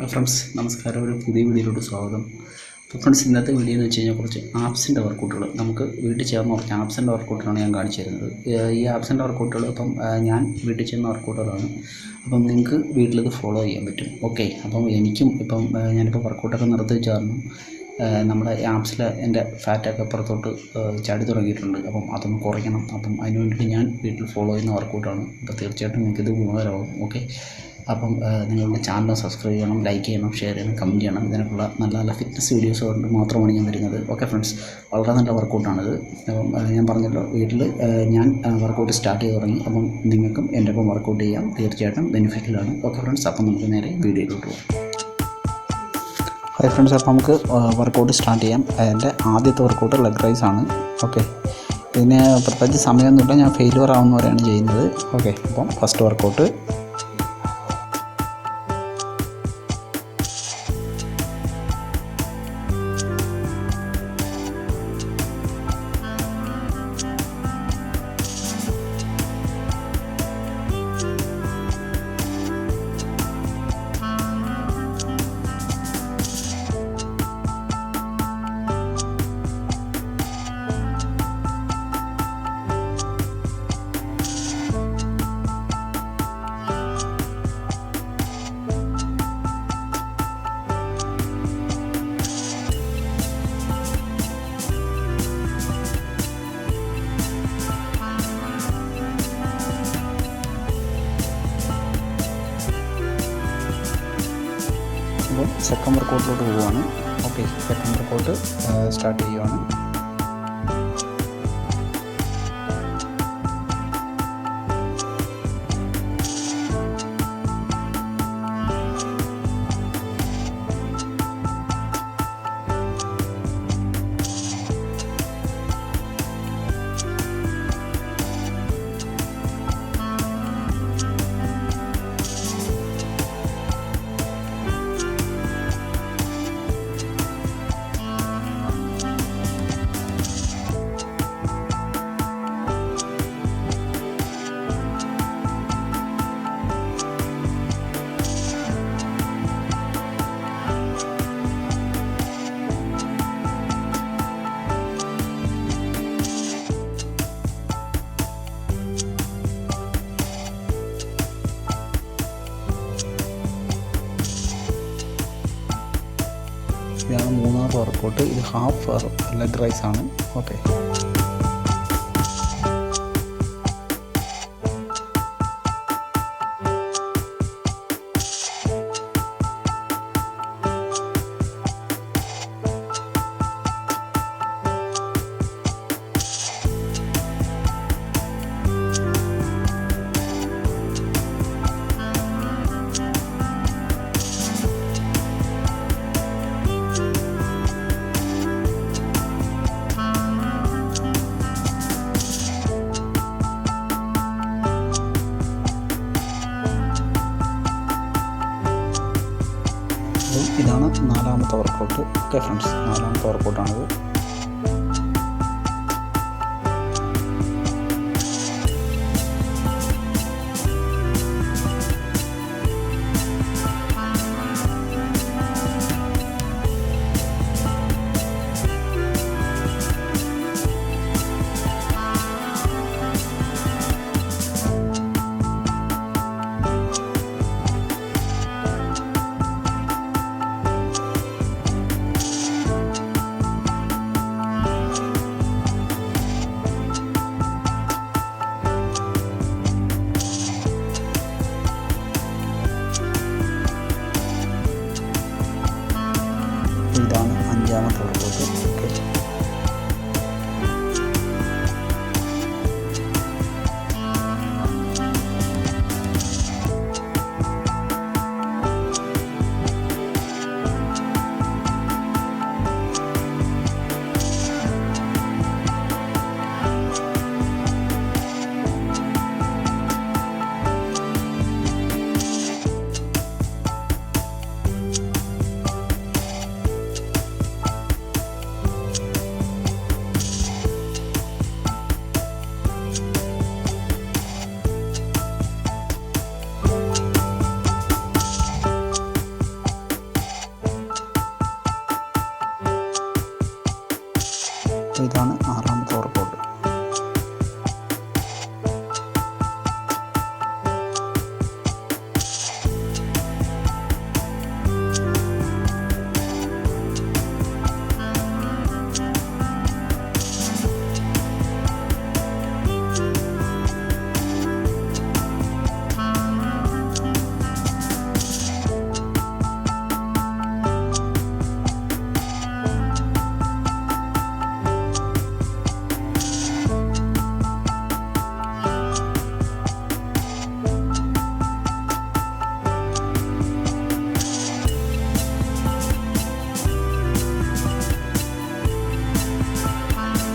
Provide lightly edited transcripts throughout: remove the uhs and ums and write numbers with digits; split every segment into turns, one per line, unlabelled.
Friends നമസ്കാരം. ഒരു പുതിയ വീഡിയോയിലോട്ട് സ്വാഗതം. അപ്പോൾ ഫ്രണ്ട്സ്, ഇന്നത്തെ വീഡിയോ എന്ന് വെച്ച് കഴിഞ്ഞാൽ കുറച്ച് ആപ്സിൻ്റെ വർക്കൗട്ടുകൾ നമുക്ക് വീട്ടിൽ ചേർന്ന് കുറച്ച് ആപ്സിൻ്റെ വർക്കൗട്ടുകളാണ് ഞാൻ കാണിച്ചു തരുന്നത്. ഈ ആപ്സിൻ്റെ വർക്കൗട്ടുകൾ ഞാൻ വീട്ടിൽ ചെയ്യുന്ന വർക്കൗട്ടുകളാണ്. അപ്പം നിങ്ങൾക്ക് വീട്ടിലിത് ഫോളോ ചെയ്യാൻ പറ്റും. ഓക്കെ, അപ്പം എനിക്കും ഞാനിപ്പോൾ വർക്കൗട്ടൊക്കെ നിർത്തി വെച്ച കാരണം നമ്മുടെ ആപ്സിൽ എൻ്റെ ഫാറ്റൊക്കെ പുറത്തോട്ട് ചാടി തുടങ്ങിയിട്ടുണ്ട്. അപ്പം അതൊന്ന് കുറയ്ക്കണം. അപ്പം അതിന് വേണ്ടിയിട്ട് ഞാൻ വീട്ടിൽ ഫോളോ ചെയ്യുന്ന വർക്കൗട്ടാണ്. അപ്പോൾ തീർച്ചയായിട്ടും നിങ്ങൾക്കിത് ഗുണകരമാകും. ഓക്കെ, അപ്പം നിങ്ങളുടെ ചാനൽ സബ്സ്ക്രൈബ് ചെയ്യണം, ലൈക്ക് ചെയ്യണം, ഷെയർ ചെയ്യണം, കമൻറ്റ് ചെയ്യണം. ഇതിനുള്ള നല്ല നല്ല ഫിറ്റ്നസ് വീഡിയോസ് കൊണ്ട് മാത്രമാണ് ഞാൻ വരുന്നത്. ഓക്കെ ഫ്രണ്ട്സ്, വളരെ നല്ല വർക്കൗട്ടാണിത്. അപ്പം ഞാൻ പറഞ്ഞല്ലോ, വീട്ടിൽ ഞാൻ വർക്കൗട്ട് സ്റ്റാർട്ട് ചെയ്ത് തുടങ്ങി. അപ്പം നിങ്ങൾക്കും എൻ്റെ ഒപ്പം വർക്കൗട്ട് ചെയ്യാം. തീർച്ചയായിട്ടും ബെനിഫിഷ്യലാണ്. ഓക്കെ ഫ്രണ്ട്സ്, അപ്പം നമുക്ക് നേരെ വീഡിയോയിലോട്ട് പോകാം. ഹായ് ഫ്രണ്ട്സ്, അപ്പോൾ നമുക്ക് വർക്കൗട്ട് സ്റ്റാർട്ട് ചെയ്യാം. എൻ്റെ ആദ്യത്തെ വർക്കൗട്ട് ലെഗ് റൈസ് ആണ്. ഓക്കെ, ഇതിന് പ്രത്യേകിച്ച് സമയമൊന്നുമില്ല, ഞാൻ ഫെയിലുവർ ആവുന്നവരെയാണ് ചെയ്യുന്നത്. ഓക്കെ, അപ്പം ഫസ്റ്റ് വർക്കൗട്ട് സെക്കൻഡ് വർക്കൗട്ടിലോട്ട് പോവുകയാണ്. ഓക്കെ, സെക്കൻഡ് വർക്കൗട്ട് സ്റ്റാർട്ട് ചെയ്യുകയാണ്. ഇതാണ് മൂന്നാമത്തെ വർക്കൗട്ട്. ഇത് ഹാഫ് ലെഗ് റൈസ് ആണ്. ഓക്കെ, ഇതാണ് നാലാമത്തെ വർക്കൗട്ട്. ഓക്കെ ഫ്രണ്ട്സ്, നാലാമത്തെ വർക്കൗട്ടാണിത്. ഇതാണ് അഞ്ചാമത്തെ വർക്കൗട്ട്. ഓക്കെ, ലാസ്റ്റ് ഇതാണ് 6ാമത്തെ വർക്കൗട്ട്.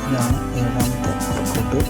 ഇതാണ് 7ാമത്തെ വർക്കൗട്ട്.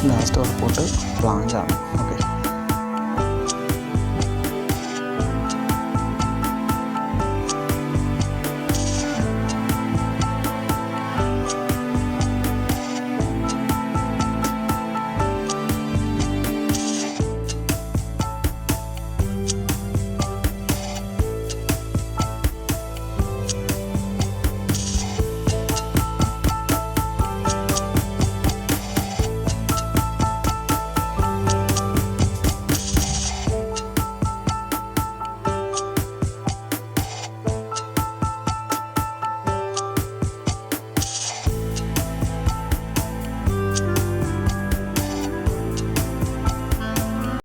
Last workout പ്ലാങ്കാണ്.